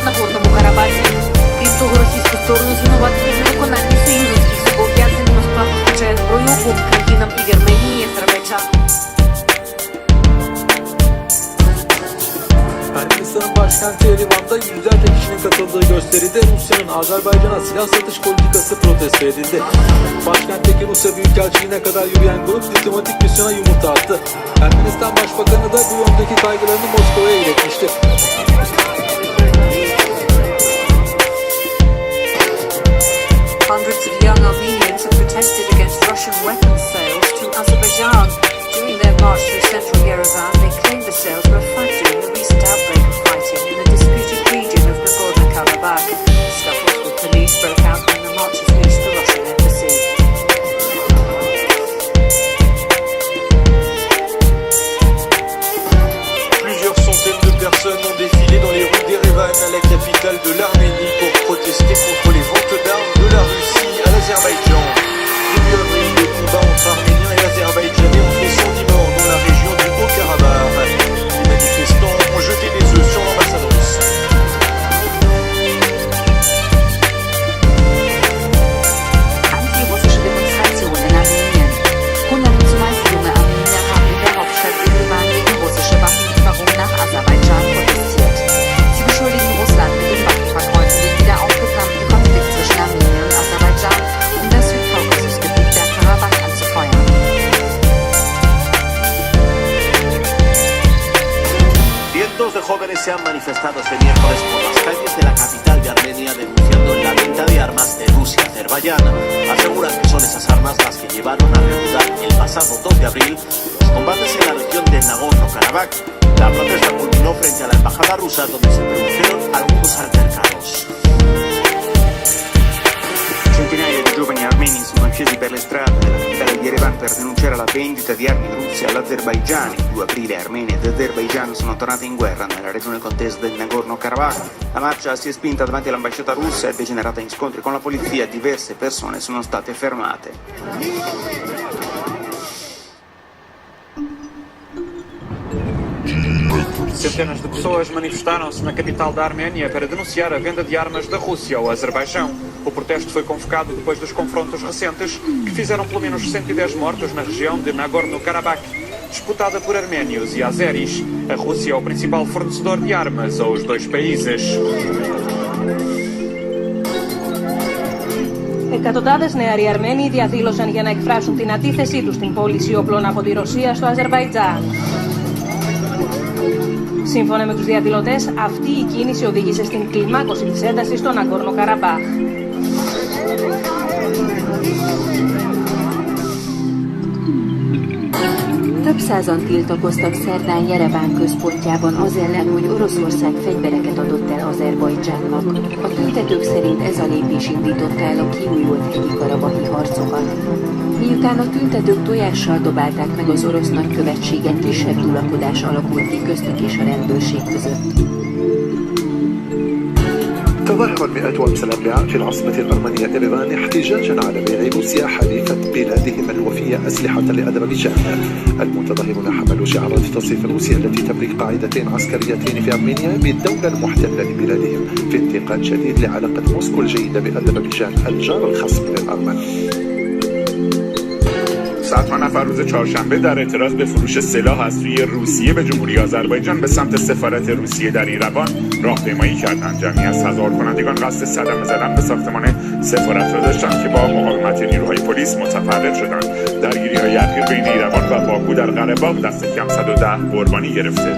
Нагорному-Карабахе. Из-за российскую сторону звинуватили за виконання союзницьких зобов'язань Москва постачає зброю обом країнам і Вірменії, і Азербайджану. Ermenistan'ın başkenti Erivan'da yüzlerce kişinin katıldığı gösteride Rusya'nın Azerbaycan'a silah satış politikası protesto edildi. Başkentteki Rusya Büyükelçiliğine kadar yürüyen grup diplomatik misyona yumurta attı. Ermenistan Başbakanı da bu yöndeki kaygılarını Moskova'ya iletmişti. Hundreds of young Armenians have protested against Russian weapons sales to Azerbaijan. During their march through central Yerevan, they claimed the sales were a factor in the recent outbreak of fighting in the disputed region of Nagorno-Karabakh. Scuffles with police broke out when the marchers reached the Russian embassy. Plusieurs centaines de personnes ont défilé dans les rues d'Erevan, la capitale de l'Arménie, pour protester contre les ventes d'armes de la Russie à l'Azerbaïdjan. Début avril, les combats entre Arméniens et Azerbaïdjanais ont fait 110 morts dans la région du Haut-Karabakh. Les manifestants ont jeté des œufs sur l'ambassade russe. Anti-russische Demonstrationen in Armenien. Hunderte meisten junge Armenier haben in der Hauptstadt Yerevan gegen russische Waffenlieferungen nach Aserbaidschan protestiert. Sie beschuldigen Russland mit den Waffenverkäufen den wieder aufgeflammten Konflikt zwischen Armenien und Aserbaidschan, um das Südkaukasusgebiet der Karabach anzufeuern. Cientos de jóvenes se han manifestado este miércoles por las calles de la capital de Armenia denunciando la venta de armas de Rusia a Azerbaiyán. Aseguran que son esas armas las que llevaron a reanudar el pasado 2 de abril los combates en la región de Nagorno-Karabaj. La protesta culminó frente a la embajada rusa, donde se produjeron algunos altercados. Centinaia di giovani armeni sono scesi per le strade della capitale di Yerevan per denunciare la vendita di armi russe all'Azerbaigian. Il 2 aprile Armenia ed Azerbaigian sono tornati in guerra nella regione contesa del Nagorno-Karabakh. La marcia si è spinta davanti all'ambasciata russa e degenerata in scontri con la polizia. Diverse persone sono state fermate. Centenas de pessoas manifestaram-se na capital da Arménia para denunciar a venda de armas da Rússia ao Azerbaijão. O protesto foi convocado depois dos confrontos recentes que fizeram pelo menos 110 mortos na região de Nagorno-Karabakh, disputada por arménios e azeris. A Rússia é o principal fornecedor de armas aos dois países. Εκατοντάδες νεαροί Αρμένοι διαδήλωσαν για να εκφράσουν την αντίθεσή τους στην πώληση όπλων από τη Ρωσία στο Αζερβαϊτζάν. Σύμφωνα με τους διαδηλωτές, αυτή η κίνηση οδήγησε στην κλιμάκωση της έντασης στο Ναγκόρνο-Καραμπάχ. Több százan tiltakoztak szerdán Jereván központjában az ellen, hogy Oroszország fegyvereket adott el Azerbajdzsánnak. A tüntetők szerint ez a lépés indította el a kiújult hegyi karabahi harcokat. Miután a tüntetők tojással dobálták meg az orosz nagykövetséget, kisebb tulakodás alakult ki köztük és a rendőrség között. تظاهر مئات أمثال في العاصمة الأرمنية إيريفان احتجاجا على بيع روسيا حليفة بلادهم الوفية أسلحة لأذربيجان. المتظاهرون حملوا شعارات تصف روسيا التي تملك قاعدتين عسكريتين في أرمينيا بالدولة المحتلة لبلادهم في انتقاد شديد لعلاقة موسكو الجيدة بأذربيجان الجار الخصب للأرمن. صدها نفر روز چهارشنبه در اعتراض به فروش سلاح از سوی روسیه به جمهوری آذربایجان به سمت سفارت روسیه در ایروان راهپیمایی کردند. جمعی از 1000 کنندگان قصد صدمه زدن به ساختمان سفارت را داشتند که با مقاومت نیروهای پلیس متفرق شدند. درگیری‌های اخیر بین ایروان و باکو در قره باغ دست کم 110 قربانی گرفته.